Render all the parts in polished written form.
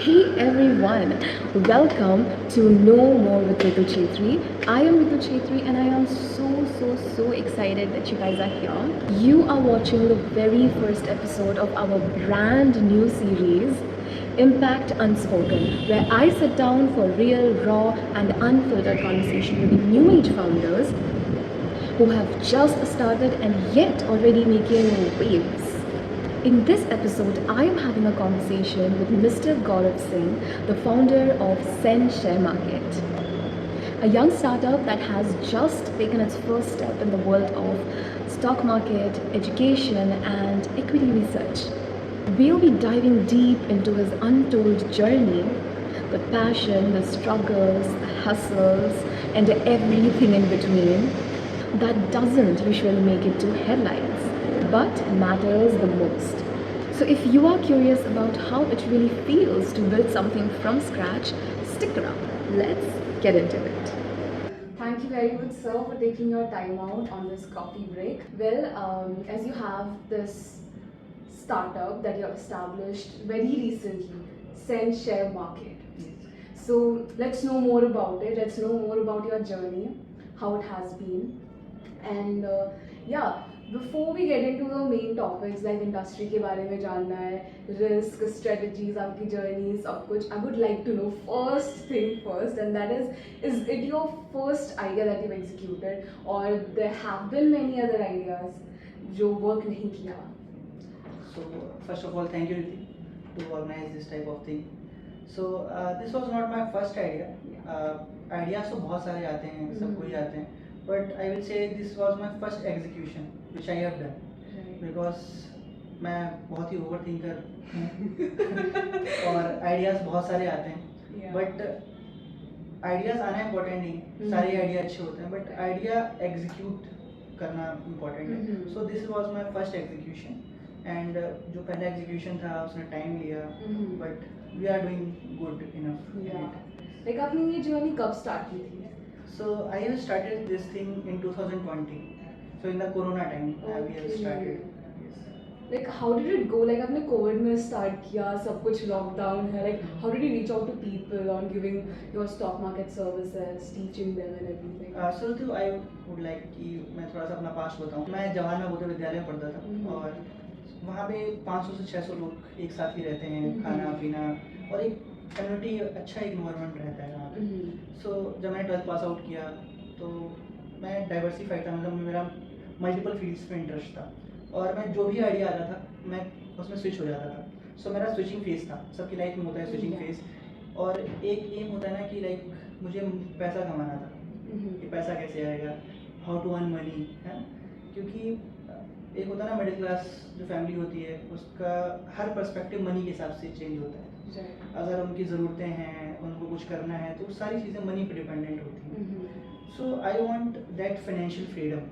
Hey everyone, welcome to No More with Ritu Chetri. I am Ritu Chetri and I am so excited that you guys are here. You are watching the very first episode of our brand new series, Impact Unspoken, where I sit down for real, raw, and unfiltered conversation with new age founders who have just started and yet already making waves. In this episode, I am having a conversation with Mr. Gaurav Singh, the founder of Sen Share Market, a young startup that has just taken its first step in the world of stock market, education, and equity research. We'll be diving deep into his untold journey, the passion, the struggles, the hustles, and everything in between that doesn't usually make it to headlines but matters the most. So if you are curious about how it really feels to build something from scratch, stick around. Let's get into it. Thank you very much, sir, for taking your time out on this coffee break. Well, as you have this startup that you have established very recently, Send Share Market. So let's know more about it. Let's know more about your journey, how it has been, and yeah, before we get into the main topics like industry के बारे में जानना है, risk, strategies, आपकी journey, सब कुछ, I would like to know first thing first, and that is it your first idea that you've executed, or there have been many other ideas जो work नहीं किया? So first of all, thank you Ritik to organize this type of thing. So this was not my first idea. Ideas तो बहुत सारे आते हैं, सबको ही आते हैं. But I will say this was my first execution which I have done. Because मैं बहुत ही ओवर थिंकर हूँ और आइडियाज़ बहुत सारे आते हैं. बट आइडियाज़ आना इम्पोर्टेंट नहीं है, सारे आइडिया अच्छे होते हैं, बट आइडिया एग्जीक्यूट करना इम्पोर्टेंट है. So this was my first execution and जो पहला एग्जीक्यूशन था उसने टाइम लिया, but we are doing good enough. Like आपने ये जर्नी कब स्टार्ट की थी? So I have started this thing in 2020. So in the Corona time, we have started. Yes. Like how did it go? Like आपने Covid में start किया, सब कुछ लॉकडाउन है. Like how did you reach out to people on giving your stock market services, teaching them and everything? So to I would like कि मैं थोड़ा सा अपना पास्ट बताऊँ. मैं जवाहर नवोदय विद्यालय में पढ़ता था और वहाँ पे 500 से 600 लोग एक साथ ही रहते हैं, खाना पीना और एक कम्युनिटी अच्छा इन्वायरमेंट रहता है वहाँ पे. सो जब मैंने 12th पास आउट किया तो मैं डाइवर्सिफाइड था, मतलब मेरा मल्टीपल फील्ड्स में इंटरेस्ट था और मैं जो भी आइडिया आता था मैं उसमें स्विच हो जाता था. सो मेरा स्विचिंग फेज था, सबकी लाइफ में होता है स्विचिंग फेज. और एक एम होता है ना कि लाइक मुझे पैसा कमाना था, कि पैसा कैसे आएगा, हाउ टू अर्न मनी, है. क्योंकि एक होता है ना मिडिल क्लास जो फैमिली होती है उसका हर पर्सपेक्टिव मनी के हिसाब से चेंज होता है. अगर उनकी ज़रूरतें हैं, उनको कुछ करना है तो सारी चीज़ें मनी पे डिपेंडेंट होती हैं. So I want that financial freedom.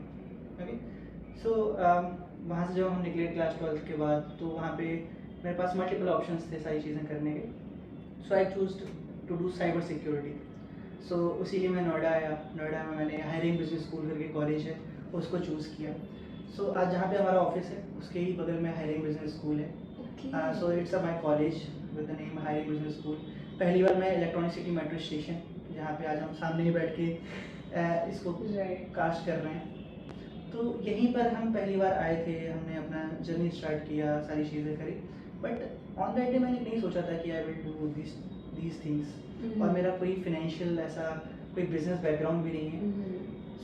Okay. So वहाँ से जब हम निकले क्लास 12 के बाद तो वहाँ पे मेरे पास मल्टीपल ऑप्शंस थे सारी चीज़ें करने के. So I choose to do cyber security. So उसी लिए मैं नोएडा आया. नोएडा में मैंने हायरिंग बिजनेस स्कूल करके कॉलेज है उसको चूज़ किया. सो आज जहाँ पे हमारा ऑफिस है उसके ही बगल में हायरिंग बिजनेस स्कूल है. So it's my college with the name hiring business school. पहली बार मैं इलेक्ट्रॉनिक सिटी मेट्रो स्टेशन, जहाँ पे आज हम सामने ही बैठ के इसको कास्ट कर रहे हैं, तो यहीं पर हम पहली बार आए थे. हमने अपना जर्नी स्टार्ट किया, सारी चीज़ें करी. बट ऑन दैट डे मैंने नहीं सोचा था कि I will do these things. और मेरा कोई फिनेंशियल ऐसा कोई बिजनेस बैकग्राउंड भी नहीं है.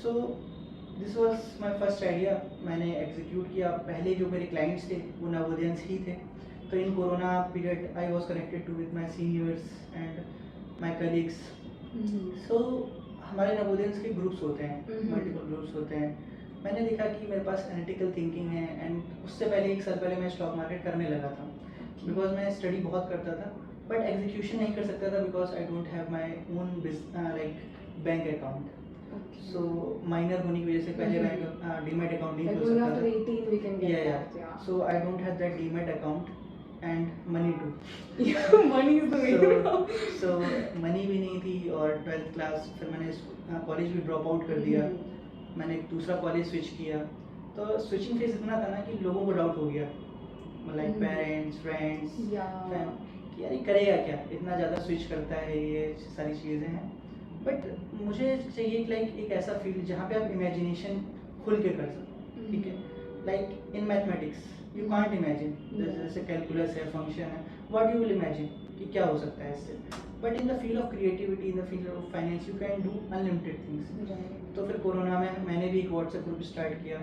So this was my first idea. मैंने एग्जीक्यूट किया. पहले जो मेरे क्लाइंट्स थे वो नवोदयंस ही थे. तो in corona period I was connected to with my seniors and my colleagues. So हमारे नवोदयंस के ग्रुप्स होते हैं, मल्टीपल ग्रुप्स होते हैं. मैंने देखा कि मेरे पास एनालिटिकल थिंकिंग है एंड उससे पहले 1 साल पहले मैं स्टॉक मार्केट करने लगा था. बिकॉज मैं स्टडी बहुत करता था बट एग्जीक्यूशन नहीं कर सकता था because I don't have my own like bank account. So minor होने की वजह से पहले बैंक डीमैट अकाउंट नहीं खोल सकता था. So I don't have that demat account and money too. Money is the main. So money भी नहीं थी और 12th क्लास फिर मैंने कॉलेज भी ड्रॉप आउट कर दिया. मैंने एक दूसरा कॉलेज स्विच किया. तो स्विचिंग फेज इतना था ना कि लोगों को डाउट हो गया, लाइक पेरेंट्स, फ्रेंड्स, कि यार ये करेगा क्या, इतना ज़्यादा स्विच करता है, ये सारी चीज़ें हैं। बट मुझे चाहिए कि लाइक एक ऐसा फील्ड जहाँ पे आप इमेजिनेशन खुल के कर सको, ठीक है। Like in mathematics you can't imagine, जैसे कैलकुलस है, फंक्शन है, व्हाट यू विल इमेजिन कि क्या हो सकता है इससे। But in the field of creativity, in the field of finance, you can do unlimited things. तो फिर कोरोना में मैंने भी एक व्हाट्सएप ग्रुप स्टार्ट किया,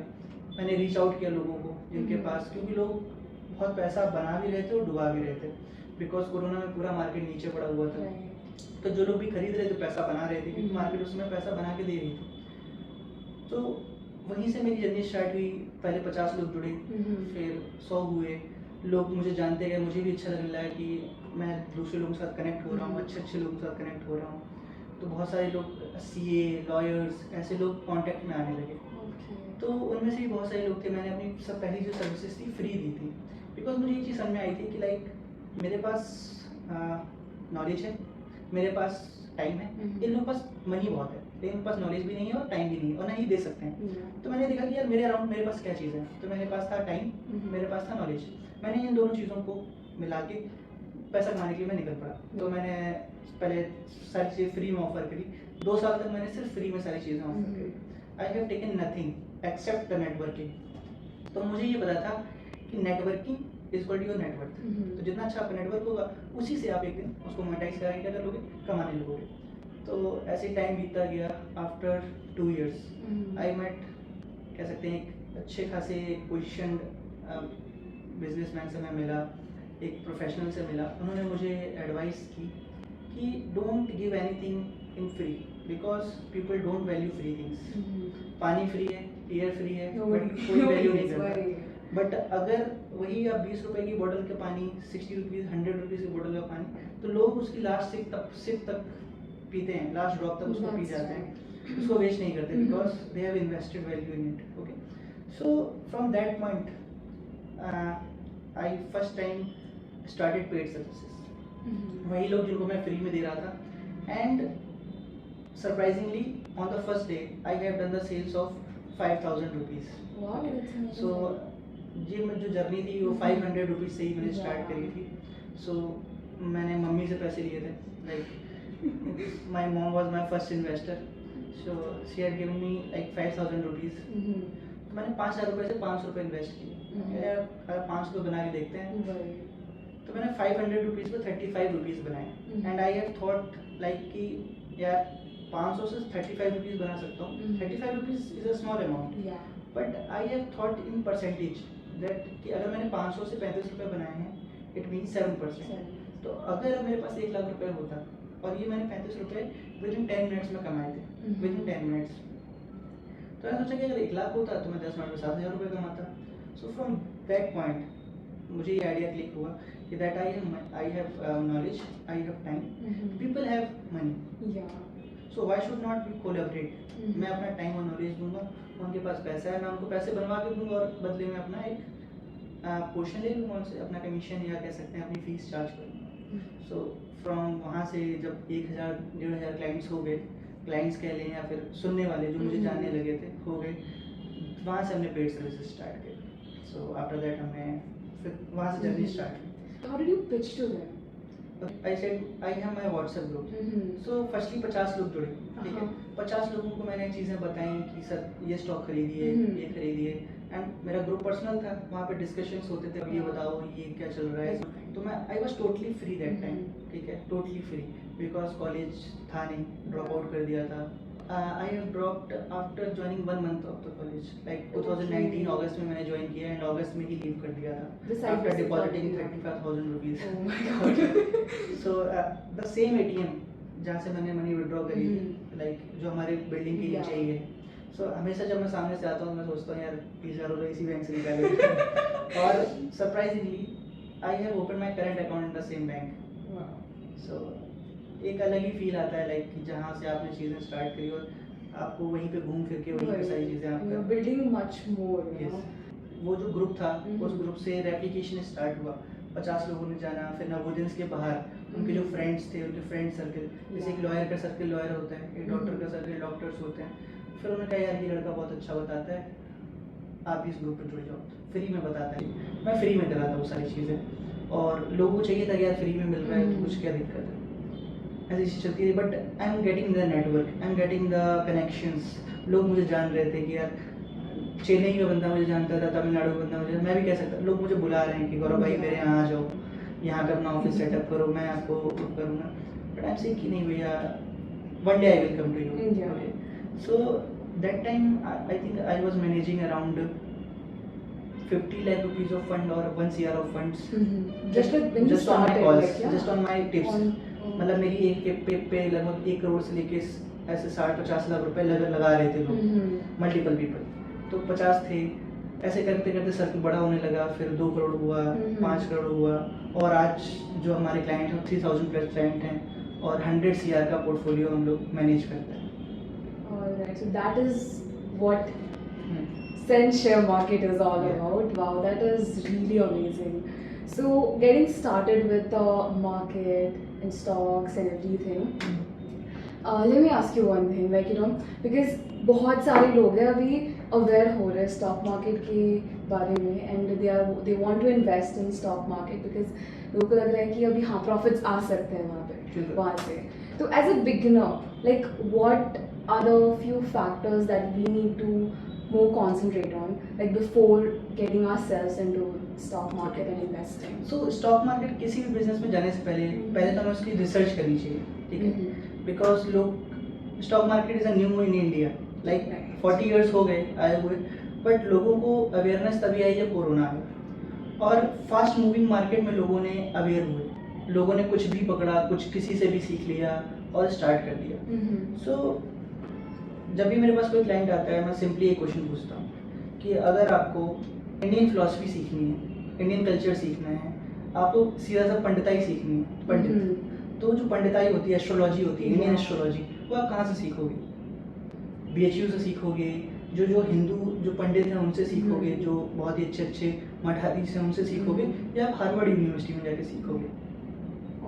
मैंने रीच आउट किया लोगों को जिनके पास, क्योंकि लोग बहुत पैसा बना भी रहे थे और डुबा भी रहे थे, बिकॉज कोरोना में पूरा मार्केट नीचे पड़ा हुआ था। तो जो लोग भी खरीद रहे थे पैसा बना रहे थे, क्योंकि मार्केट उस समय पैसा बना के दे रही थी। तो वहीं से मेरी जर्नी स्टार्ट हुई। पहले 50 लोग जुड़े, फिर 100 हुए, लोग मुझे जानते गए, मुझे भी अच्छा लगने लगा कि मैं दूसरे लोगों के साथ कनेक्ट हो रहा हूँ, अच्छे अच्छे लोगों के साथ कनेक्ट हो रहा हूँ। तो बहुत सारे लोग CA, लॉयर्स, ऐसे लोग कांटेक्ट में आने लगे। तो उनमें से भी बहुत सारे लोग थे, मैंने अपनी सब पहली जो सर्विसेज थी फ्री दी थी, बिकॉज मुझे ये चीज़ समझ में आई थी कि लाइक मेरे पास नॉलेज है, मेरे पास टाइम है, इन लोगों के पास मनी बहुत है, लेकिन उनके पास नॉलेज भी नहीं है और टाइम भी नहीं है और ना ही दे सकते हैं। तो मैंने देखा कि यार मेरे अराउंड मेरे पास क्या चीज़ है, तो मेरे पास था टाइम, मेरे पास था नॉलेज। मैंने इन दोनों चीज़ों को मिला के पैसा कमाने के लिए मैं निकल पड़ा। तो मैंने पहले सारी चीज़ें फ्री में ऑफर करी, 2 साल तक मैंने सिर्फ फ्री में सारी चीज़ें ऑफर करी। I have taken nothing except the networking. तो मुझे ये पता था कि networking is equal to your network. तो जितना अच्छा आपका नेटवर्क होगा, उसी से आप एक दिन उसको मोनेटाइज कराएंगे, क्या कर लोगे, कमाने लगोगे। तो ऐसे टाइम बीतता गया। आफ्टर 2 years आई मेट, कह सकते हैं एक अच्छे खासे पोजिशन बिजनेसमैन से मैं मिला, एक प्रोफेशनल से मिला। उन्होंने मुझे एडवाइस की कि don't give anything in free, because people don't value free things. पानी फ्री है, एयर फ्री है, बट कोई वैल्यू नहीं करता। बट अगर वही आप 20 रुपए की बोतल के पानी, 60 रुपीज़, 100 रुपीज़ की बोतल का पानी, तो लोग उसकी लास्ट सिप तक पीते हैं, लास्ट ड्रॉप तक उसको पी जाते हैं, उसको वेस्ट नहीं करते, because they have invested value in it. Okay, so from that point I first time started paid services. वही लोग जिनको मैं फ्री में दे रहा था, and surprisingly on the first day I have done the sales of 5000 rupees. So ये जो जर्नी थी वो 500 रुपीज़ से ही मैंने स्टार्ट करी थी। सो मैंने मम्मी से पैसे लिए थे, like my mom was my first investor, so she had given me like 5000 rupees. तो मैंने 5000 रुपये से 500 रुपये इन्वेस्ट किए। यार अगर 500 बना के देखते हैं, तो मैंने 500 रुपीज़ को 35 रुपीज़ बनाए। And I have thought like कि यार 500 से 35 रुपीज़ बना सकता हूँ। 35 rupees is a small amount, but I have thought in percentage that कि अगर मैंने 500 से 35 रुपये बनाए हैं, इट मीन 7%। तो अगर मेरे पास 1 लाख रुपये होता और ये मैंने 35 रुपये विद इन 10 मिनट्स में कमाए थे, विद इन 10 मिनट्स, तो मैंने सोचा कि अगर 1 लाख होता तो मैं 10 मिनट में 7000 रुपये कमाता। सो फ्रॉम दैट पॉइंट मुझे ये आइडिया क्लिक हुआ कि that I have knowledge, I have time, people have money, so why should not we collaborate. मैं अपना टाइम और नॉलेज दूंगा, उनके पास पैसा है, मैं उनको पैसे बनवा के दूंगा और बदले में अपना एक पोर्शन ले लूँगा उनसे, अपना कमीशन या कह सकते हैं अपनी फीस चार्ज करूँगा। सो फ्रॉम वहाँ से जब 1000 1500 क्लाइंट्स हो गए, क्लाइंट्स कह लें या फिर सुनने वाले जो मुझे जानने लगे थे हो गए, वहाँ से हमने पेड सर्विसेज स्टार्ट की। सो आफ्टर दैट हमने फिर वहाँ से जर्नी स्टार्ट की। How did you pitch to them? I said I have my WhatsApp group. So firstly 50 लोग जुड़े, ठीक है। 50 लोगों को मैंने चीज़ें बताई कि सर ये स्टॉक खरीदिए, ये खरीदिए, एंड मेरा ग्रुप पर्सनल था, वहाँ पे डिस्कशंस होते थे, अब ये बताओ ये क्या चल रहा है। तो मैं I was totally free that time, ठीक है, टोटली फ्री, बिकॉज कॉलेज था नहीं, ड्रॉप आउट कर दिया था। I have dropped after joining 1 month of the college, like 2019 अगस्त में मैंने ज्वाइन किया एंड अगस्त में ही लीव कर दिया था after depositing 35,000 rupees. So the same ATM जहाँ से मैंने मनी विड्रॉ करी थी, लाइक जो हमारे बिल्डिंग के नीचे ही है। सो हमेशा जब मैं सामने से आता हूँ मैं सोचता हूँ यार 20,000 रुपये इसी बैंक से निकाले। और surprisingly I have open my current account in the same bank. So एक अलग ही फील आता है, लाइक जहाँ से आपने चीज़ें स्टार्ट करी और आपको वहीं पे घूम फिर के वहीं पे सारी चीज़ें आप कर बिल्डिंग मच मोर। वो जो ग्रुप था उस ग्रुप से रेप्लिकेशन स्टार्ट हुआ, 50 लोगों ने जाना, फिर नवोदय के बाहर उनके जो फ्रेंड्स थे, उनके फ्रेंड सर्कल, जैसे एक लॉयर का सर्कल लॉयर होता है, एक डॉक्टर का सर्कल डॉक्टर्स होते हैं। फिर उन्होंने कहा यार ये लड़का बहुत अच्छा बताता है, आप इस ग्रुप में जुड़ जाओ, फ्री में बताता है। मैं फ्री में कराता वो सारी चीज़ें। और लोगों को चाहिए था कि यार फ्री में मिल रहा है तो कुछ क्या दिक्कत है, ऐसी चीज़ चलती है। But I am getting the network, I am getting the connections. लोग मुझे जान रहे थे कि यार चेन्नई का बंदा मुझे जानता था, तमिलनाडु का बंदा मुझे, मैं भी कह सकता, लोग मुझे बुला रहे हैं कि गौरव भाई मेरे यहाँ आ जाओ, यहाँ पे अपना ऑफिस सेटअप करो, मैं आपको करूँगा। बट आई एम सेइंग कि नहीं भैया, one day I will come to you. India. So that time I think I was managing around 50 lakh rupees of fund or 1 CR of funds. Just like when you just on my started, calls, like, yeah? just on my tips. मतलब मेरी एक पे लगभग 1 करोड़ से लेके ऐसे 60-50 लाख रुपए लगा रहे थे लोग, मल्टीपल पीपल। तो 50 थे, ऐसे करते करते सर्कल बड़ा होने लगा, फिर 2 करोड़ हुआ, 5 करोड़ हुआ, और आज जो हमारे क्लाइंट हैं 3000 प्लस क्लाइंट हैं और 100 CR का पोर्टफोलियो हम लोग मैनेज करते हैं। Alright, so that is what Sense share market is all about. Wow, that is really amazing. So getting started with the market and stocks and everything. Let me ask you one thing, like because बहुत सारे लोग हैं अभी aware हो रहे हैं stock market के बारे में and they want to invest in stock market because लोगों को लग रहा है कि अभी हाँ profits आ सकते हैं वहाँ से। तो as a beginner, like what are the few factors that we need to more concentrate on, like before getting ourselves into stock market and investing? So stock market किसी भी बिजनेस में जाने से पहले तो हमें उसकी रिसर्च करनी चाहिए, ठीक है? बिकॉज लोग, stock market is a new in India, like 40 years हो गए आए हुए, बट लोगों को अवेयरनेस तभी आई जब कोरोना आया और फास्ट मूविंग मार्केट में लोगों ने अवेयर हुए, लोगों ने कुछ भी पकड़ा, कुछ किसी से भी सीख लिया और स्टार्ट कर दिया। सो जब भी मेरे पास कोई क्लाइंट आता है, मैं सिंपली एक क्वेश्चन पूछता हूँ कि अगर आपको इंडियन फिलॉसफी सीखनी है, इंडियन कल्चर सीखना है, आपको सीधा सा पंडिताई सीखनी है, पंडित, तो जो पंडिताई होती है, एस्ट्रोलॉजी होती है, इंडियन एस्ट्रोलॉजी, वो आप कहाँ से सीखोगे? BHU से सीखोगे, जो हिंदू जो पंडित हैं उनसे सीखोगे, जो बहुत ही अच्छे मठाधीश हैं उनसे सीखोगे, या आप हार्वर्ड यूनिवर्सिटी में जाके सीखोगे?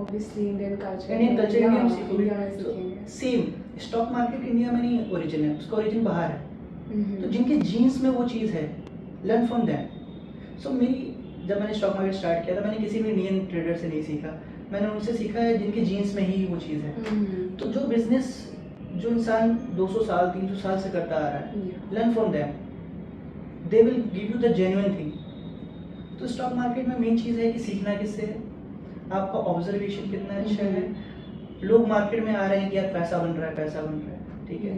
Obviously Indian culture इंडिया में सीखोगे। सेम स्टॉक मार्केट इंडिया में नहीं ओरिजिन है, उसका ओरिजिन बाहर है। तो जिनके जीन्स में वो चीज़ है, लर्न फ्रॉम दैम। सो जब मैंने स्टॉक मार्केट स्टार्ट किया था, मैंने किसी भी इंडियन ट्रेडर से नहीं सीखा, मैंने उनसे सीखा है जिनके जीन्स में ही वो चीज़ है। तो जो बिजनेस जो इंसान 200 साल 300 साल से करता आ रहा है, learn from them, they will give you the genuine thing. तो स्टॉक मार्केट में मेन चीज़ है कि सीखना किससे है, आपका ऑब्जर्वेशन कितना अच्छा है। लोग मार्केट में आ रहे हैं कि यार पैसा बन रहा है, ठीक है,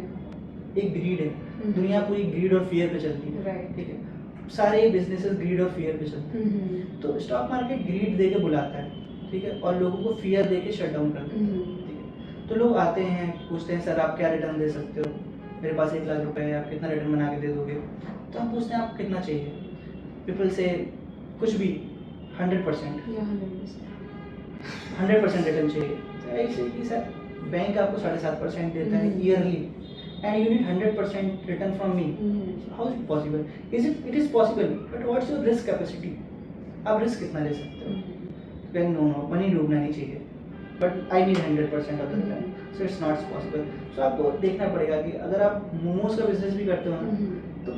एक ग्रीड है, दुनिया पूरी ग्रीड और फियर पे चलती है, ठीक है, सारे बिजनेसेस ग्रीड और फियर पे चलते हैं। तो स्टॉक मार्केट ग्रीड दे के बुलाता है, ठीक है, और लोगों को फियर दे के शट डाउन करता है, ठीक है। तो लोग आते हैं, पूछते हैं सर आप क्या रिटर्न दे सकते हो, मेरे पास 1 लाख रुपए है, आप कितना रिटर्न बना के दे दोगे? तो हम पूछते हैं आपको कितना चाहिए? पीपल से कुछ भी 100%, 100% रिटर्न चाहिए। तो ऐसे कि सर बैंक आपको 7.5% देता है yearly, and you need 100% return from me. How is it possible? It is possible, but what's your risk capacity? आप रिस्क कितना ले सकते हो? Then no, मनी डूबना नहीं चाहिए, but I need 100% of the return, so it's not possible. So आपको देखना पड़ेगा कि अगर आप मोमोज का बिजनेस भी करते हो ना, तो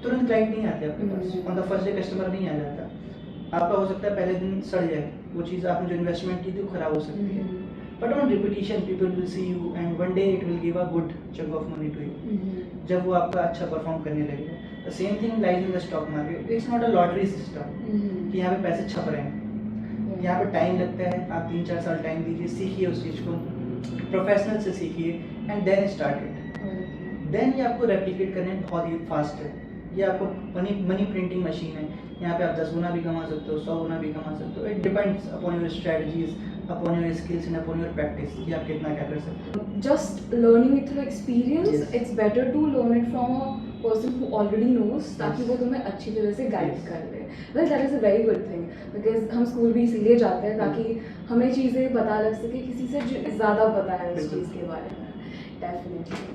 तुरंत क्लाइंट नहीं आते आपके पास, on the first day customer नहीं आ जाता। आपका हो सकता है पहले दिन सड़ जाए, वो चीज़ आपने जो इन्वेस्टमेंट की थी वो खराब हो सकती है। But on repetition, people will see you, and one day it will give a good chunk of money to you. जब वो आपका अच्छा परफॉर्म करने लगेगा। The same thing lies in the stock market. It's not a lottery system कि यहाँ पे पैसे छप रहे हैं। यहाँ पे टाइम लगता है, आप 3-4 साल टाइम दीजिए, सीखिए उस चीज़ को, प्रोफेशनल से सीखिए, and then start it. Then ये आपको रेप्लिकेट करने में बहुत ही फास्ट है। ये आपको मनी प्रिंटिंग मशीन है, यहाँ पे आप 10 गुना भी कमा सकते हो, 100 गुना भी कमा सकते हो। It depends upon your strategies, upon your skills and upon your practice कि आप कितना क्या कर सकते हो। Just learning it through experience, it's better to learn it from a person who already knows, ताकि वो तुम्हें अच्छी तरह से गाइड कर दे। Well, that is a very good thing, because हम स्कूल भी इसीलिए जाते हैं ताकि हमें चीज़ें पता लग सके किसी से जो ज़्यादा पता है उस चीज़ के बारे में। Definitely.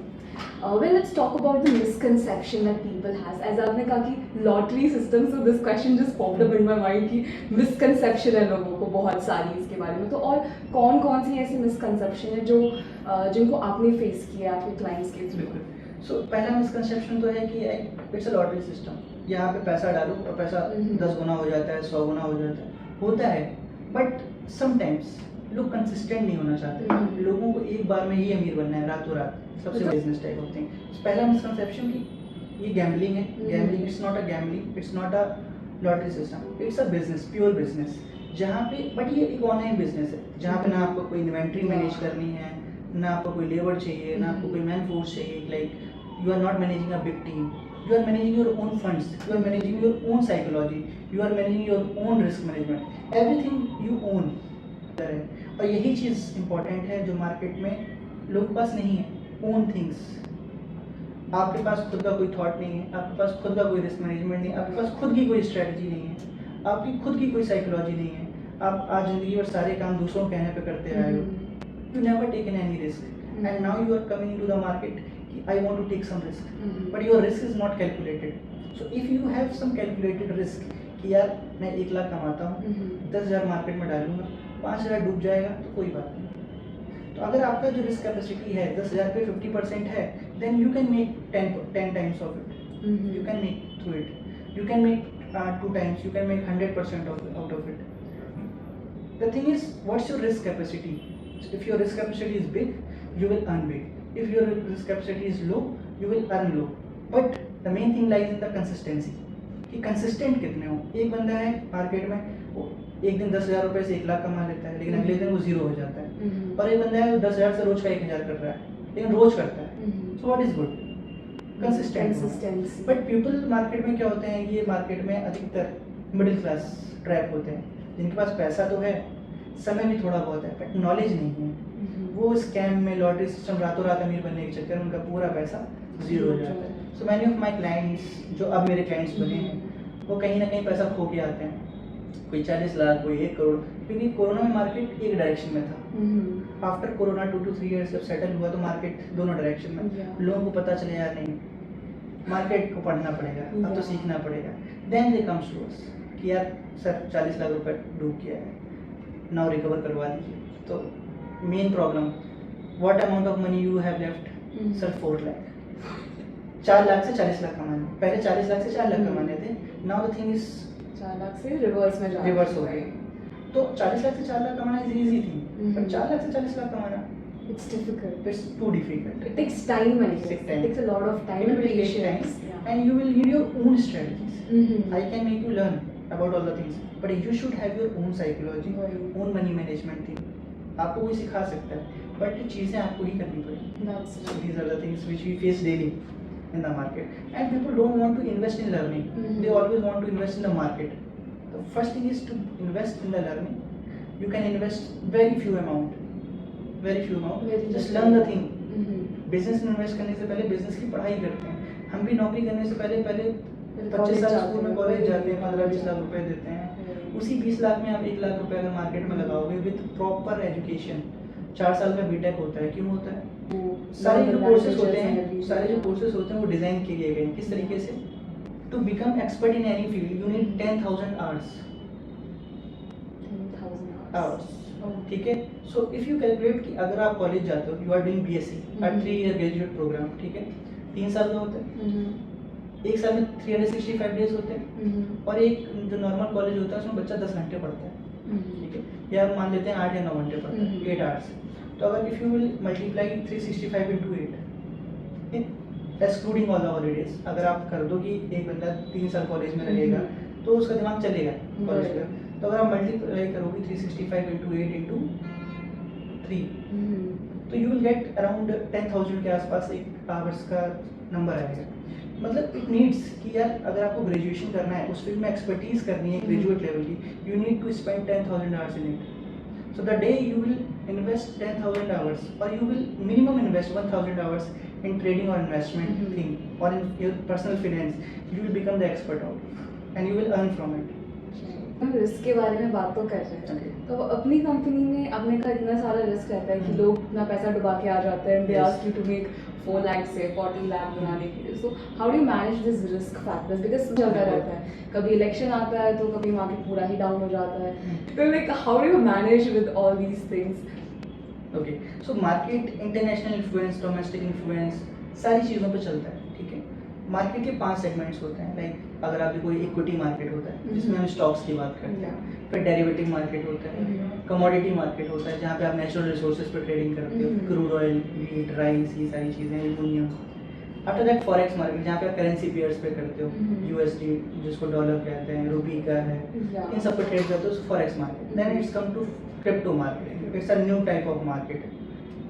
Well, let's talk about the misconception that people has. As आपने कहा कि lottery system, so this question just popped up in my mind कि misconception है लोगों को बहुत सारी इसके बारे में। तो और कौन सी ऐसी misconception है जो जिनको आपने फेस किया आपके क्लाइंट्स के थ्रू? सो पहला मिसकंसेप्शन तो है कि इट्स अ लॉटरी सिस्टम, यहाँ पे पैसा डालो और पैसा 10 गुना हो जाता है, 100 गुना हो जाता है। होता है, बट समटाइम्स लोग कंसिस्टेंट नहीं होना चाहते, लोगों को एक बार में ही अमीर बनना है रातों रात, सबसे बिजनेस टाइप ऑफ थिंग। पहला मिसकंसेप्शन कि ये गैम्बलिंग है, gambling it's not a gambling, it's not a lottery system, it's a business, pure business, जहाँ पे बट ये एक ऑनलाइन बिजनेस है जहाँ पे ना आपको कोई इन्वेंट्री मैनेज करनी है, ना आपको कोई लेबर चाहिए, ना आपको कोई मैन फोर्स चाहिए, like you are not managing a big team, you are managing your own funds, you are managing your own psychology, you are managing your own risk management, everything you own है। और यही चीज़ important है जो market में लोगों के पास नहीं है, own things। आपके पास खुद का कोई थॉट नहीं है, आपके पास खुद का कोई रिस्क मैनेजमेंट नहीं है, आपके पास खुद की कोई स्ट्रेटजी नहीं है, आपकी खुद की कोई साइकोलॉजी नहीं है, आप आज जिंदगी भर सारे काम दूसरों के कहने पे करते आए हो, you never taken any risk, and now you are coming into the market I want to take some risk, but your risk is not calculated. So if you have some calculated risk कि यार मैं 1 लाख कमाता हूँ, 10,000 market में डालूंगा, 5,000 डूब जाएगा तो कोई बात नहीं। तो अगर आपका जो रिस्क कैपेसिटी है 10,000 पे 50% है, then you can make 10 times of it. You can make through it. You can make 2 times. You can make 100% out of it. The thing is, what's your risk capacity? If your risk capacity is big, you will earn big. If your risk capacity is low, you will earn low. But the main thing lies in the consistency. कि consistent कितने हो। एक बंदा है market में, वो एक दिन 10,000 रुपए से 1 लाख कमा लेता है, लेकिन अगले दिन वो जीरो हो जाता है। और एक बंदा है वो 10,000 से रोज का 1,000 कर रहा है, लेकिन रोज करता है। So what is good? Consistency. But people market में क्या होते हैं, ये मार्केट में अधिकतर मिडिल क्लास ट्रैप होते हैं, जिनके पास पैसा तो है, समय भी थोड़ा बहुत है, बट नॉलेज नहीं है। वो स्कैम में, लॉटरी सिस्टम, रातों रात अमीर बनने के चक्कर में उनका पूरा पैसा जीरो हो जाता है। So many of my clients, जो अब मेरे क्लाइंट्स बने हैं, वो कहीं ना कहीं पैसा खो के आते हैं, कोई 40 लाख, कोई 1 करोड़, क्योंकि कोरोना में मार्केट एक डायरेक्शन में था। आफ्टर कोरोना 2 to 3 years जब सेटल हुआ तो मार्केट दोनों डायरेक्शन में, लोगों को पता चले यार नहीं, मार्केट को पढ़ना पड़ेगा, अब तो सीखना पड़ेगा। Then they comes to us कि यार सर 40 लाख रुपए डूब गया है, नाउ रिकवर करवा दीजिए। तो main problem, what amount of money you have left? Sir 4 lakh. 4 lakh से 40 लाख कमाने, पहले 40 लाख से 4 लाख कमाने थे, now the thing is 4 lakh से रिवर्स हो गए। तो 40 लाख से 4 लाख कमाना is easy thing, but 4 lakh से 40 लाख कमाना it's difficult, it's too difficult, it takes time, I guess. It Takes a lot of time it and will take patience. time, and you will need your own strategies. I can make you learn about all the things, but you should have your own psychology, own money management thing. आपको कोई सिखा सकता है, but ये चीज़ें आपको ही करनी पड़ेगी। That's So these are the things which we face daily in the market, and people don't want to invest in learning. They always want to invest in the market. The first thing is to invest in the learning. You can invest very few amount. Just learn the thing. Business में invest करने से पहले business की पढ़ाई करते हैं। हम भी नौकरी करने से पहले 25 साल स्कूल में कॉलेज जाते हैं, 15-20 लाख रुपए देते हैं। उसी 20 लाख में आप 1 लाख रुपए अगर मार्केट में लगाओगे विद प्रॉपर एजुकेशन, 4 साल में बीटेक होता है। क्यों होता है? सारे जो कोर्सेज होते हैं वो डिजाइन किए गए हैं किस तरीके से, to become expert in any field you need 10,000 hours. ठीक है। सो इफ यू कैलकुलेट कि अगर आप कॉलेज जाते हो, you are doing BSc, 3 year graduate programme, ठीक है, 3 साल का होता है, एक साल में 365 डेज होते हैं, और एक जो नॉर्मल कॉलेज होता है उसमें बच्चा 10 घंटे पढ़ता है, ठीक है, या मान लेते हैं 8 या 9 घंटे पढ़ता है, 8 आवर्स। तो अगर if you will multiply 365 into 8 excluding all the holidays, अगर आप कर दो कि एक बंदा 3 साल कॉलेज में रहेगा तो उसका दिमाग चलेगा कॉलेज का, तो अगर आप मल्टीप्लाई करोगे 365 into 8 into 3, तो यू विल गेट अराउंड 10,000 के आसपास एक आवर्स का नंबर आएगा। मतलब इट नीड्स कि यार अगर आपको ग्रेजुएशन करना है, उस फील्ड में एक्सपर्टीज करनी है ग्रेजुएट लेवल की, you need to spend 10,000 hours in it. So the day you will invest 10,000 hours, और you will minimum invest 1,000 hours in trading or investment thing, or in your personal finance, you will become the expert out and you will earn from it. हम risk के बारे में बात तो कर रहे हैं, तो अपनी कंपनी में अपने का इतना सारा रिस्क रहता है कि लोग अपना पैसा डुबा के आ जाते हैं, they ask you to make 4 lakh से 40 लाख बनाने के लिए। So how do you manage this risk factors, because चलता रहता है, कभी इलेक्शन आता है तो कभी मार्केट पूरा ही डाउन हो जाता है, तो like how do you manage with all these things? Okay, so market international influence, domestic influence, सारी चीज़ों पे चलता है, ठीक है। मार्केट के 5 सेगमेंट्स होते हैं। लाइक अगर आपकी कोई इक्विटी मार्केट होता है जिसमें हम स्टॉक्स की बात करते हैं, फिर डेरिवेटिव मार्केट होता है, कमोडिटी मार्केट होता है जहाँ पे आप नेचुरल रिसोर्सेज पे ट्रेडिंग करते हो, क्रूड ऑयल, मीट, राइस, ये सारी चीज़ें, aluminium. After that forex market जहाँ पे आप करेंसी पेयर्स पे करते हो, यूएसडी जिसको डॉलर कहते हैं, रुपी का है, इन सब पे ट्रेड करते हो, forex market. Then it's come to crypto market, it's a new type of market,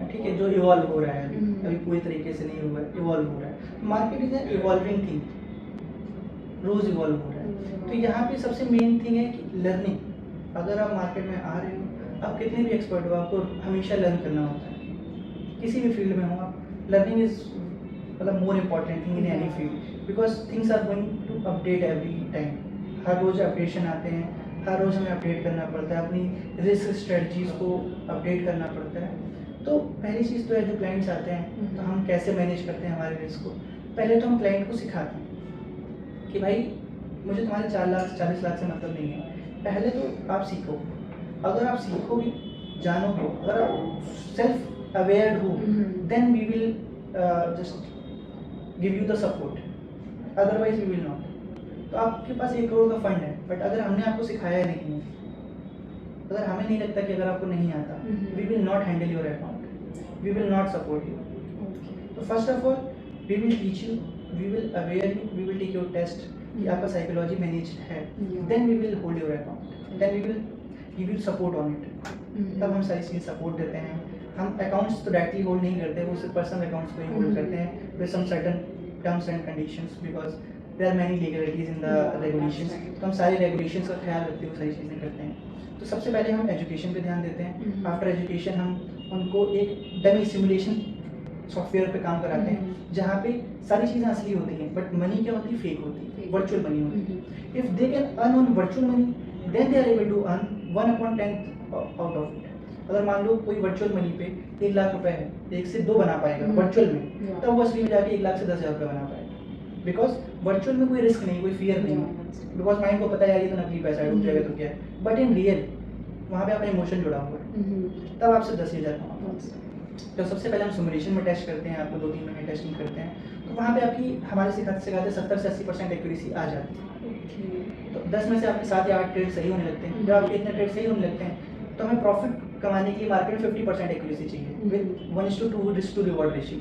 ठीक है, जो इवॉल्व हो रहा है अभी पूरी तरीके से नहीं हुआ है, इवॉल्व हो रहा है। Market is an evolving thing, रोज इवॉल्व हो रहा है। तो यहाँ पे सबसे मेन थिंग है कि लर्निंग। अगर आप मार्केट में आ रहे हो, आप कितने भी एक्सपर्ट हो, आपको हमेशा लर्न करना होता है। किसी भी फील्ड में हो आप, लर्निंग इज मतलब more important thing in any field, because things are going to update every time. हर रोज अपडेशन आते हैं, हर रोज हमें अपडेट करना पड़ता है, अपनी रिस्क स्ट्रेटजीज को अपडेट करना पड़ता है। तो पहली चीज़ तो है, जो क्लाइंट्स आते हैं तो हम कैसे मैनेज करते हैं हमारे रिस्क को। पहले तो हम क्लाइंट को सिखाते हैं कि भाई मुझे तुम्हारे 4 लाख 40 लाख से मतलब नहीं है। पहले तो आप सीखो, अगर आप सीखोगे, जानोगे, अगर आप सेल्फ अवेयर हो, then we will just give you the support, otherwise we will not. तो आपके पास 1 करोड़ का फंड है, बट अगर हमने आपको सिखाया नहीं है, अगर हमें नहीं लगता कि अगर आपको नहीं आता, we will not handle your account, we will not support you. तो first of all we will teach you, we will aware you, we will take your test कि आपका साइकोलॉजी मैनेज है, then we will hold your account, then we will give you support on it. तब हम सारी चीज़ support देते हैं। हम accounts तो डायरेक्टली होल्ड नहीं करते, वो सिर्फ पर्सनल अकाउंट्स को ही होल्ड करते हैं with some certain terms and conditions, because there are many legalities in the regulations. तो हम सारे रेगुलेशंस का ख्याल रखते हुए सारी चीज़ें करते हैं। तो सबसे पहले हम एजुकेशन पे ध्यान देते हैं। आफ्टर एजुकेशन हम उनको एक डमी सिमुलेशन सॉफ्टवेयर पे काम कराते हैं जहाँ पे सारी चीज़ें असली होती हैं, बट मनी क्या होती है, फेक होती है, वर्चुअल मनी होती है। If they can earn on virtual money, then they are able to earn 1/10 out of it. अगर मान लो कोई वर्चुअल मनी पे 1 लाख रुपए है, 1 से 2 बना पाएगा वर्चुअल में, तब वो असली में जाके 1 लाख से 10,000 रुपये बना पाएगा। बिकॉज वर्चुअल में कोई रिस्क नहीं, कोई फियर नहीं, बिकॉज माइंड को पता है यार ये तो नकली पैसा है, डूब जाएगा तो क्या है। बट इन रियल वहाँ पे आपका इमोशन जुड़ा हुआ है, तब आपसे 10,000 कमाओगे। तो सबसे पहले हम सिमुलेशन में टेस्ट करते हैं, आपको 2-3 महीने टेस्टिंग करते हैं। तो वहाँ पे आपकी हमारे सिखाते 70 से 80% एक्यूरेसी आ जाती है। तो 10 में से आपके 7 या 8 ट्रेड सही होने लगते हैं। जब आपके इतने ट्रेड सही होने लगते हैं तो हमें प्रॉफिट कमाने के लिए मार्केट में 50% एक्यूरेसी चाहिए with 1:2 risk to reward ratio.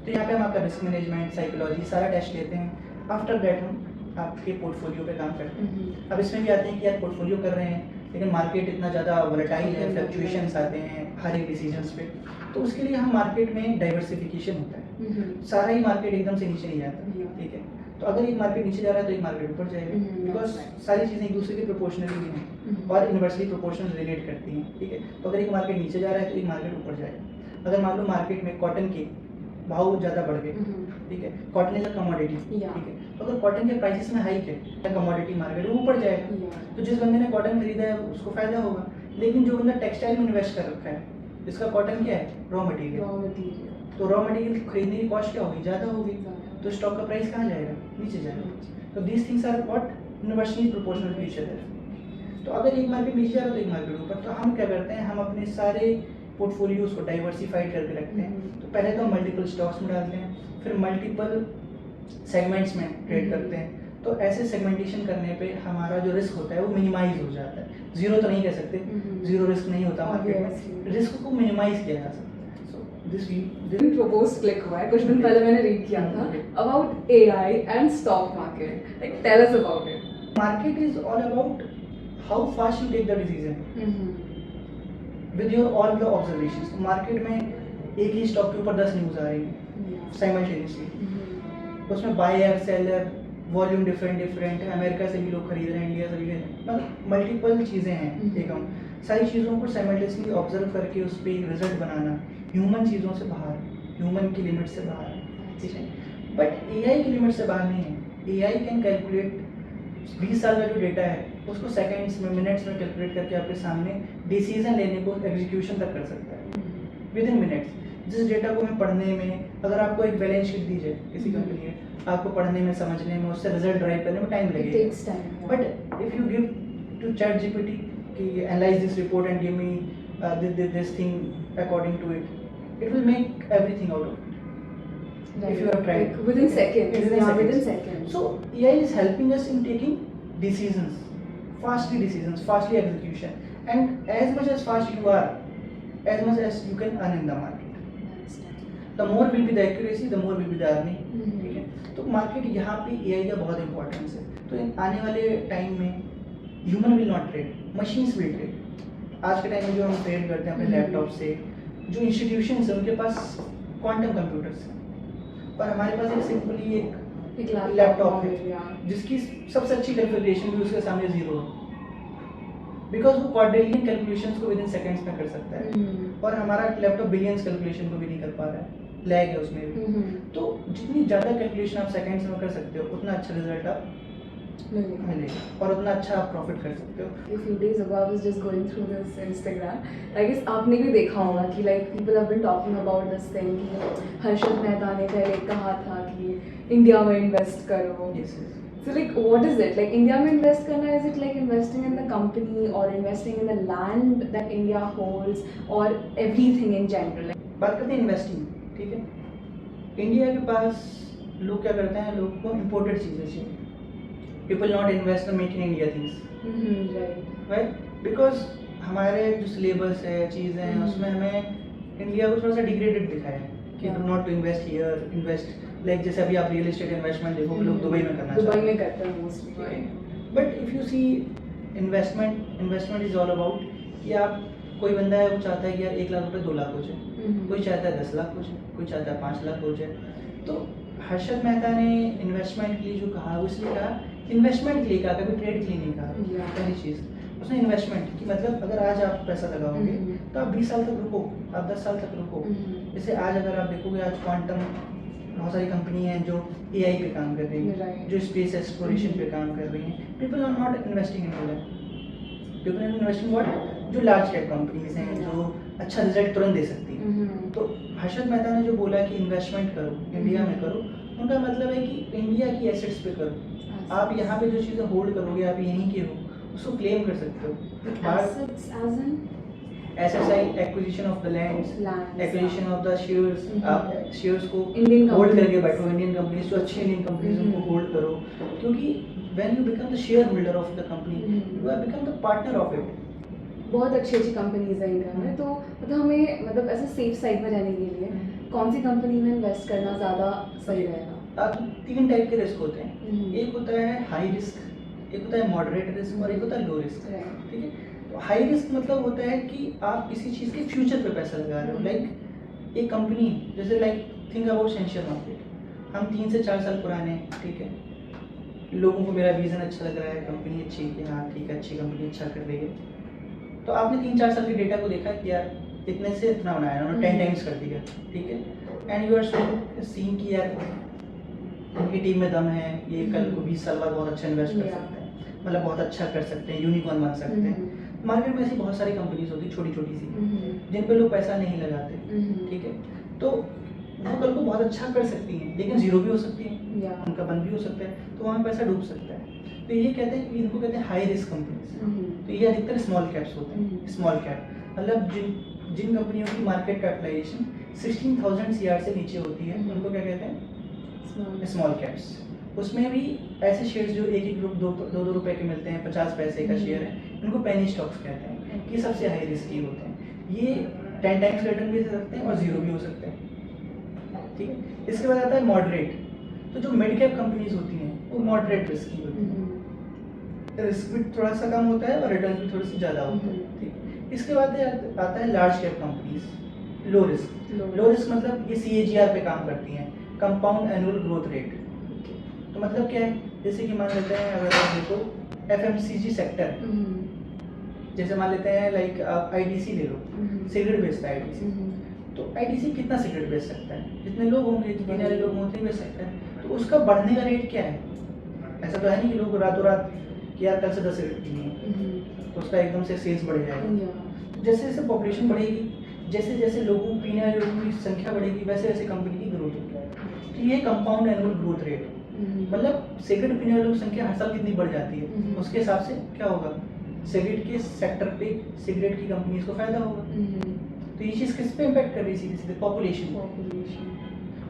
तो यहाँ पे हम आपका रिस्क मैनेजमेंट, साइकोलॉजी सारा टेस्ट लेते हैं। आफ्टर दैट हम आपके पोर्टफोलियो पे काम करते हैं। अब इसमें भी आते हैं कि यार पोर्टफोलियो कर रहे हैं लेकिन मार्केट इतना ज़्यादा वोलेटाइल है, फ्लक्चुएशंस आते हैं हर एक डिसीजंस पे, तो उसके लिए हम मार्केट में डाइवर्सिफिकेशन होता है। सारा ही मार्केट एकदम से नीचे नहीं जाता, ठीक है। तो अगर एक मार्केट नीचे जा रहा है तो एक मार्केट ऊपर जाएगा, बिकॉज सारी चीज़ें एक दूसरे के प्रोपोर्शनली हैं और इन्वर्सली प्रोपोर्शनल रिलेट करती हैं, ठीक है। तो अगर एक मार्केट नीचे जा रहा है तो एक मार्केट ऊपर जाएगा। अगर मान लो मार्केट में कॉटन के भाव ज़्यादा बढ़ गए, ठीक है, कॉटन इज अ कमोडिटी, ठीक है, तो अगर कॉटन के प्राइसेस में हाइक है कमोडिटी मार्केट वो ऊपर जाएगा। तो जिस बंदे ने कॉटन खरीदा है उसको फायदा होगा, लेकिन जो बंदा टेक्सटाइल में इन्वेस्ट कर रखा है जिसका कॉटन क्या है, रॉ मटेरियल, तो रॉ मटेरियल खरीदने की कॉस्ट क्या होगी, ज़्यादा होगी, तो स्टॉक का प्राइस कहाँ जाएगा, नीचे जाएगा। तो these things are what inversely proportional to each other. तो अगर एक मार्केट नीचे जा रहा है तो एक मार्केट ऊपर, तो हम क्या करते हैं, हम अपने सारे पोर्टफोलियोज को डाइवर्सिफाइड करके रखते हैं। तो पहले तो हम मल्टीपल स्टॉक्स में डालते हैं, फिर मल्टीपल सेगमेंट्स में ट्रेड करते हैं। तो ऐसे सेगमेंटेशन करने पे हमारा जो रिस्क होता है वो मिनिमाइज हो जाता है। जीरो तो नहीं कह सकते, जीरो रिस्क नहीं होता मार्केट में, रिस्क को मिनिमाइज किया जा सकता है। प्रपोज क्लिक हुआ है कुछ दिन पहले, मैंने रीड किया था about AI and stock market, like tell us about it. Market is all about how fast you take the decision with your all the observations. Market में एक ही स्टॉक के ऊपर 10 न्यूज़ आ रही है साइमल्टेनियसली, उसमें बायर सेलर वॉल्यूम डिफरेंट है, America से भी लोग खरीद रहे हैं, इंडिया से भी, मतलब मल्टीपल चीज़ें हैं। एक हम सारी चीज़ों को साइमल्टेनियसली ऑब्जर्व करके उस पर एक रिजल्ट बनाना, ह्यूमन चीज़ों से बाहर, ह्यूमन की लिमिट से बाहर, ठीक है। बट एआई की लिमिट से बाहर नहीं है। एआई कैन कैलकुलेट 20 साल का जो डेटा है उसको सेकंड्स में, मिनट्स में कैलकुलेट करके आपके सामने डिसीजन लेने को एग्जीक्यूशन तक कर सकता है विद इन मिनट्स। जिस डेटा को हमें पढ़ने में, अगर आपको एक बैलेंस शीट दी जाए किसी कंपनी में, आपको पढ़ने में, समझने में, उससे रिजल्ट ड्राइव करने में टाइम लगेगा। But if you give to chat GPT कि analyse this report and give me this thing according to it, it will make everything out of it. If you have tried. Like within seconds. Within Yeah, seconds. within seconds. So AI is helping us in taking decisions, fastly execution, and as much as fast you are, as much as you can earn in the market. The more will be the accuracy, the more will be the earning. ठीक है, तो market यहाँ पे AI का बहुत importance है. तो आने वाले टाइम में human will not trade, machines will trade. आज के टाइम में जो हम ट्रेड करते हैं अपने लैपटॉप से, जो इंस्टीट्यूशंस हैं उनके पास क्वांटम कंप्यूटर्स हैं और हमारे पास एक सिंपली एक लैपटॉप है जिसकी सबसे अच्छी कैलकुलेशन भी उसके सामने जीरो है, बिकॉज वो क्वाड्रिलियन कैलकुलेशंस को विद इन सेकंड्स में कर सकता है और हमारा लैपटॉप बिलियंस कैलकुलेशन को भी नहीं कर पा रहा है, लैग है उसमें भी. तो जितनी ज़्यादा कैलकुलेशन आप सेकंड्स में कर सकते हो उतना अच्छा रिजल्ट आप मिलेगा और उतना अच्छा आप प्रॉफिट कर सकते हो. A few days ago, I was just going through this Instagram. I guess आपने भी देखा होगा कि like people have been talking about this thing कि हर्षद मेहता ने पहले कहा था कि इंडिया में इन्वेस्ट करो. Yes, yes. So like what is it? Like India में इन्वेस्ट करना, is it like investing in the company or investing in the land that India holds or everything in general? बात करते हैं investing. ठीक है, India के पास लोग क्या करते हैं, लोग को इम्पोर्टेड चीज़ें चाहिए. People not invest in make in India things, right? Because हमारे जो सिलेबस है, चीज़ें हैं, उसमें हमें इंडिया को थोड़ा सा डिग्रेडेड दिखाया है कि do not to invest here, invest like जैसे अभी आप रियल एस्टेट इन्वेस्टमेंट देखोगे लोग दुबई में करना चाहते हैं. दुबई में करते हैं mostly. But if you see investment is all about कि आप, कोई बंदा है वो चाहता है कि यार 1 लाख रुपए 2 लाख हो जाए, कोई चाहता है 10 लाख हो जाए, कोई चाहता है 5 लाख हो जाए. तो हर्षद मेहता ने इन्वेस्टमेंट के लिए जो कहा वो इसलिए कहा, इन्वेस्टमेंट के लिए कहा, कभी ट्रेड के लिए नहीं कहा. Yeah. पहली चीज़ उसने इन्वेस्टमेंट की, मतलब अगर आज आप पैसा लगाओगे तो आप 20 साल तक रुको, आप 10 साल तक रुको. जैसे आज अगर आप देखोगे, आज क्वांटम बहुत सारी कंपनी हैं जो AI पे काम कर रही हैं, Right. जो स्पेस एक्सप्लोरेशन पे काम कर रही हैं. People are not investing in that. People are investing what, जो लार्ज कैप कंपनीज हैं जो अच्छा रिजल्ट तुरंत दे सकती हैं. तो हर्षद मेहता ने जो बोला कि इन्वेस्टमेंट करो, इंडिया में करो, उनका मतलब है कि इंडिया की एसेट्स पे करो. आप यहाँ पे जो चीज़ें होल्ड करोगे, आप यहीं के हो, उसको क्लेम कर सकते हो. Assets as in assets like acquisition of the lands, lands. Acquisition of the shares. आप शेयर्स को Indian होल्ड करके companies. बैठो. इंडियन कंपनीज जो अच्छी इंडियन कंपनीज उनको होल्ड करो, क्योंकि when you become the share holder of the company you have become the partner of it. बहुत अच्छी अच्छी कंपनीज है इंडिया में. तो मतलब हमें मतलब ऐसे सेफ साइड में रहने के लिए कौन सी कंपनी में इन्वेस्ट करना ज़्यादा सही रहेगा? 3 टाइप के रिस्क होते हैं. हम्म. एक होता है हाई रिस्क, एक होता है मॉडरेट रिस्क और एक होता है लो रिस्क. Right. ठीक है, तो हाई रिस्क मतलब होता है कि आप किसी चीज़ के फ्यूचर पे पैसा लगा रहे हो. लाइक एक कंपनी, जैसे लाइक थिंक अबाउट सेंशियल मार्केट. हम 3 से 4 साल पुराने, ठीक है, लोगों को मेरा विजन अच्छा लग रहा है, कंपनी अच्छी है, हाँ ठीक है, अच्छी कंपनी अच्छा कर रही है. तो आपने 3-4 साल के डेटा को देखा कि यार इतने से इतना बनाया, उन्होंने 10 टाइम्स कर दिया. ठीक है, एंड यू आर सीइंग कि यार इनकी टीम में दम है, ये कल को 20 साल बाद बहुत अच्छा इन्वेस्ट कर सकते हैं, मतलब बहुत अच्छा कर सकते हैं, यूनिकॉर्न बन सकते हैं. मार्केट में ऐसी बहुत सारी कंपनीज होती है छोटी छोटी सी, जिन पे लोग पैसा नहीं लगाते. ठीक है, तो वो कल को बहुत अच्छा कर सकती हैं, लेकिन जीरो भी हो सकती हैं, Yeah. उनका बंद भी हो सकता है, तो वहाँ पैसा डूब सकता है. तो ये कहते हैं, इनको कहते हैं हाई रिस्क कंपनीज. तो ये अधिकतर स्मॉल कैप्स होते हैं. स्मॉल कैप मतलब जिन कंपनियों की मार्केट कैपिटलाइजेशन 16,000 CR से नीचे होती है, उनको क्या कहते हैं, स्मॉल कैप्स. उसमें भी ऐसे शेयर्स जो 1-2 रुपए के मिलते हैं, 50 पैसे का शेयर है, इनको पेनी स्टॉक्स कहते हैं. ये सबसे हाई रिस्की होते हैं. ये 10 टाइम्स रिटर्न भी दे सकते हैं और जीरो भी हो सकते हैं. ठीक है, इसके बाद आता है मॉडरेट. तो जो मिड कैप कंपनीज होती हैं वो मॉडरेट रिस्क की होती हैं. रिस्क भी थोड़ा सा कम होता है और रिटर्न भी थोड़ी सी ज़्यादा होता है. ठीक है, इसके बाद आता है large cap companies, low risk. Low risk मतलब ये CAGR पे काम करती हैं, कंपाउंड एनुअल ग्रोथ रेट. तो मतलब क्या है, जैसे कि मान लेते हैं अगर आप देखो FMCG सेक्टर, जैसे मान लेते हैं लाइक आप ITC ले लो, सिगरेट बेचता है ITC. तो ITC कितना सिगरेट बेच सकता है, जितने लोग होंगे, जितने वाले लोग होते ही बेच सकता है. तो उसका बढ़ने का रेट क्या है? ऐसा तो है नहीं कि लोग रातों रात कि यार कल से 10 सिगरेट पीनी है तो उसका एकदम से सेल्स बढ़ जाएगा. जैसे जैसे पॉपुलेशन बढ़ेगी, जैसे जैसे लोगों पीने वाले लोगों की संख्या बढ़ेगी, वैसे वैसे कंपनी की ग्रोथ होगी. तो ये कंपाउंड एनुअल ग्रोथ रेट, मतलब सिगरेट पीने वालों की संख्या हर साल कितनी बढ़ जाती है, उसके हिसाब से क्या होगा, सिगरेट के सेक्टर पे सिगरेट की कंपनीज को फायदा होगा. तो ये चीज़ किस पे इम्पैक्ट कर रही है? सीधे सीधे पॉपुलेशन.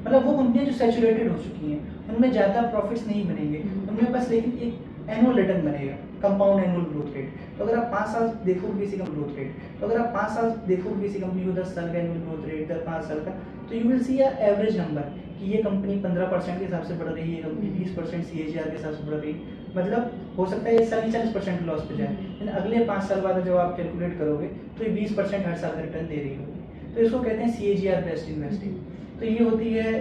मतलब वो कंपनियां जो सैचुरेटेड हो चुकी हैं उनमें ज़्यादा प्रॉफिट्स नहीं बनेंगे, उनमें बस लेकिन एक एनुअल रिटर्न बनेगा, कंपाउंड एनुअल ग्रोथ रेट। तो अगर आप 5 साल देखोगे किसी का ग्रोथ रेट, तो अगर आप 5 साल देखोगे किसी कंपनी को 10 साल का एनुअल ग्रोथ रेट, 5 साल का, तो you will see a average number कि ये कंपनी 15% के हिसाब से बढ़ रही है, ये कंपनी 20% CAGR के हिसाब से बढ़ रही है। मतलब हो सकता है इस साल 40% लॉस पे जाए, लेकिन अगले 5 साल बाद जब आप कैलकुलेट करोगे तो ये 20% हर साल का रिटर्न दे रही होगी। तो इसको कहते हैं CAGR बेस्ड इन्वेस्टिंग। तो ये होती है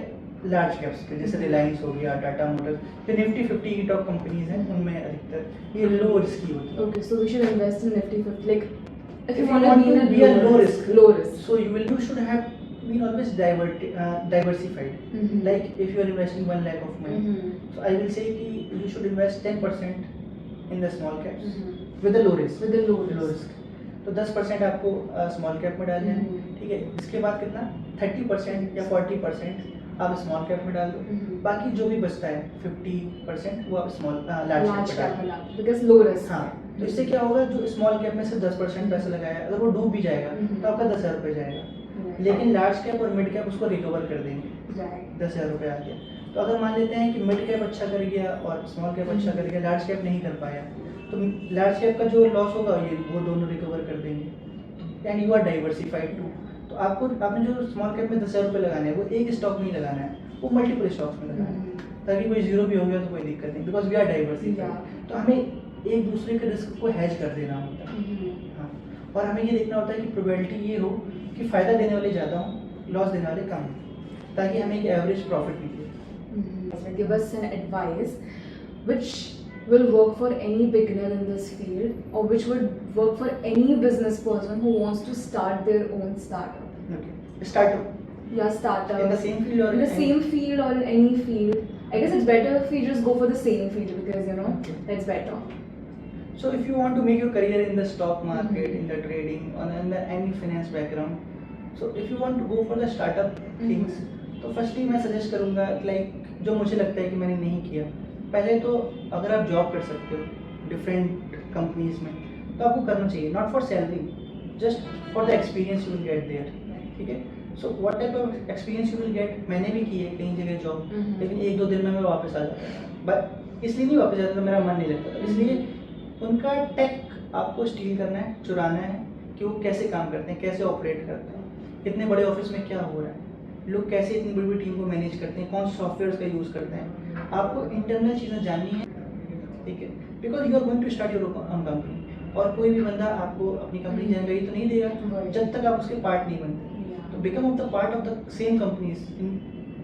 लार्ज कैप्स पे, जैसे रिलायंस हो गया, टाटा मोटर्स, जो निफ्टी 50 की टॉप कंपनीज हैं उनमें अधिकतर ये लो रिस्क की होती है। Okay, so we should invest in Nifty 50. Like, if you If you want want to to be be in a low risk, low risk. so you should have been always diversified. Mhm. Like if you are investing 1 lakh of money, Mhm. so I will say कि you should invest 10% in the small caps Mhm. with the low risk. With the low risk. तो 10% आपको small cap में डालना है, Mhm. ठीक है। इसके बाद कितना 30% या 40% आप स्मॉल कैप में डाल दो, Mhm. बाकी जो भी बचता है 50% वो आप स्मॉल लार्ज कैप Large में cap डाल दो। वाला, because low risk. हाँ, तो इससे क्या होगा, जो स्मॉल कैप में से 10% पैसा लगाया है, अगर वो डूब भी जाएगा तो आपका 10,000 रुपये जाएगा, Right. लेकिन लार्ज कैप और मिड कैप उसको रिकवर कर देंगे, Right. 10,000 रुपये आ गया। तो अगर मान लेते हैं कि मिड कैप अच्छा कर गया और स्मॉल कैप अच्छा कर गया, लार्ज कैप नहीं कर पाया, तो लार्ज कैप का जो लॉस होगा ये वो दोनों रिकवर कर देंगे। And you are diversified too. तो आपने जो स्मॉल कैप में 10,000 रुपये लगाने हैं वो एक स्टॉक नहीं लगाना है, वो मल्टीपल स्टॉक्स में लगाना है, ताकि कोई जीरो भी हो गया तो कोई दिक्कत नहीं, बिकॉज वी आर डाइवर्सिफाइड। तो हमें एक दूसरे के रिस्क को हैज कर देना होता है। Mhm. हाँ, और हमें ये देखना होता है कि प्रोबेबिलिटी ये हो कि फ़ायदा देने वाले ज़्यादा हों, लॉस देने वाले कम हों, ताकि हमें एक एवरेज प्रॉफिट मिले। So give us an advice which will work for any beginner in this field, or which would work for any business person who wants to start their own startup. Okay, startup Yeah, startup. in the same field or in the any- same field or in any field. I guess it's better if we just go for the same field, because Okay. that's better. So if you want to make your career in the stock market, Mhm. in the trading, or in the any finance background, so if you want to go for the startup things, तो firstly मैं suggest करूँगा like जो मुझे लगता है कि मैंने नहीं किया, पहले तो अगर आप जॉब कर सकते हो डिफरेंट कंपनीज में तो आपको करना चाहिए, not for salary, just for the experience you will get there, ठीक है। So what type of experience you will get, मैंने भी की है कई जगह जॉब, Mhm. लेकिन 1-2 दिन में मैं वापस आ जाता था, बट इसलिए नहीं वापस जाता था, मेरा मन नहीं लगता था, इसलिए उनका टेक आपको स्टील करना है, चुराना है कि वो कैसे काम करते हैं, कैसे ऑपरेट करते हैं, इतने बड़े ऑफिस में क्या हो रहा है, लोग कैसे इतनी बड़ी बड़ी टीम को मैनेज करते हैं, कौन से सॉफ्टवेयर का यूज़ करते हैं, आपको इंटरनल चीज़ें जाननी है, ठीक है। Because you are going to start your own company, और कोई भी बंदा आपको अपनी कंपनी जानकारी तो नहीं देगा जब तक आप उसके पार्ट नहीं बनते। Yeah. तो become of the part of the same companies in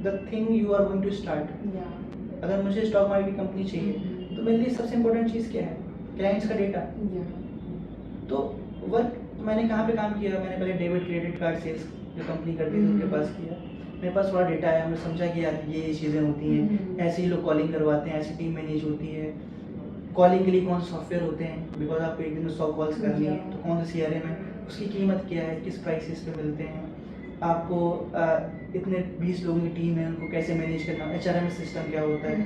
the thing you are going to start. Yeah. अगर मुझे स्टॉक मार्केट की कंपनी चाहिए तो मेरे लिए सबसे इंपॉर्टेंट चीज़ क्या है, क्लाइंट्स का डेटा। Yeah. तो वर्क मैंने कहाँ पे काम किया, मैंने पहले डेबिट क्रेडिट कार्ड सेल्स जो कंपनी करती थी उनके पास किया, मेरे पास थोड़ा डेटा आया, हमने समझा कि यार ये चीज़ें होती हैं, ऐसे ही लोग कॉलिंग करवाते हैं, ऐसी टीम मैनेज होती है, कॉलिंग के लिए कौन से सॉफ्टवेयर होते हैं, बिकॉज आपको एक दिन में 100 कॉल्स करनी है, तो कौन सा CRM है, उसकी कीमत क्या है, किस प्राइसेस पे मिलते हैं, आपको इतने 20 लोगों की टीम है उनको कैसे मैनेज करना, HRM सिस्टम क्या होता है,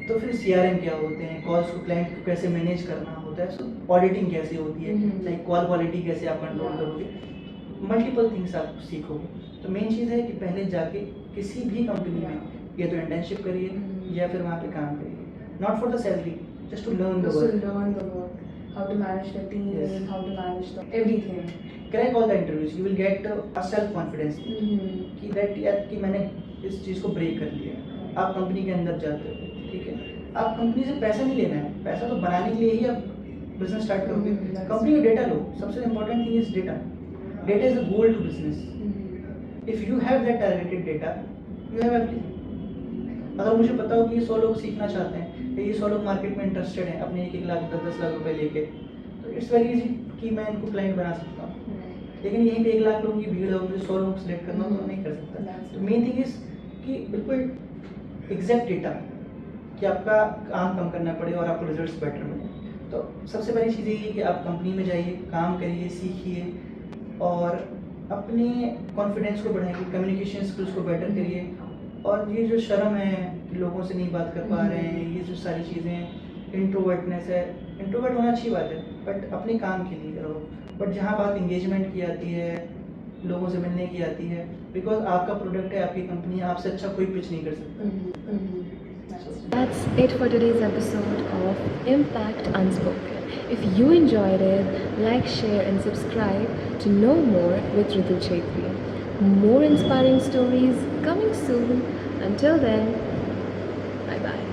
तो फिर CRM क्या होते हैं, कॉल्स को क्लाइंट को कैसे मैनेज करना होता है, सो ऑडिटिंग कैसे होती है, लाइक कॉल क्वालिटी कैसे आप कंट्रोल करोगे, मल्टीपल थिंग्स आप सीखोगे। तो मेन चीज़ है कि पहले जाके किसी भी कंपनी में या तो इंटर्नशिप करिए या फिर वहाँ पे काम करिए, not for the salary, just to learn the Just work. to learn the work, how to manage the team, Yes. how to manage the everything. Crack all the interviews, you will get a self confidence कि that यार कि मैंने इस चीज़ को break कर लिया। आप company के अंदर जाते हो, ठीक है, आप कंपनी से पैसा नहीं लेना है, पैसा तो बनाने के लिए ही आप बिजनेस स्टार्ट करोगे। कंपनी का डेटा लो, सबसे important thing is data. Data is a goal to business. If you have that targeted data, you have everything. अगर मुझे पता हो कि ये 100 लोग सीखना चाहते हैं, तो ये 100 लोग मार्केट में इंटरेस्टेड हैं अपने 1-1 लाख 10-10 लाख रुपए लेके, तो इट्स वेरी इजी कि मैं इनको क्लाइंट बना सकता हूँ। लेकिन यहीं पे 1 लाख लोगों की भीड़ है, मुझे 100 लोग सेलेक्ट करना हो तो नहीं कर सकता। तो मेन थिंग इज कि बिल्कुल एग्जैक्ट डेटा कि आपका काम कम करना पड़े और आपको रिजल्ट्स बेटर मिले। तो सबसे पहली चीज़ यही है कि आप कंपनी में जाइए, काम करिए, सीखिए और अपने कॉन्फिडेंस को बढ़ाइए, कम्युनिकेशन स्किल्स को बेटर करिए। और ये जो शर्म है, लोगों से नहीं बात कर पा रहे हैं, ये जो सारी चीज़ें हैं, इंट्रोवर्टनेस है, इंट्रोवर्ट होना अच्छी बात है बट अपने काम के लिए रहो। बट जहाँ बात इंगेजमेंट की आती है, लोगों से मिलने की आती है, बिकॉज आपका प्रोडक्ट है, आपकी कंपनी है, आपसे अच्छा कोई पिच नहीं कर सकता। That's it for today's episode of Impact Unspoken. If you enjoyed it, like, share, and subscribe to know more with Ritu Chetri. More inspiring stories coming soon. Until then, bye bye.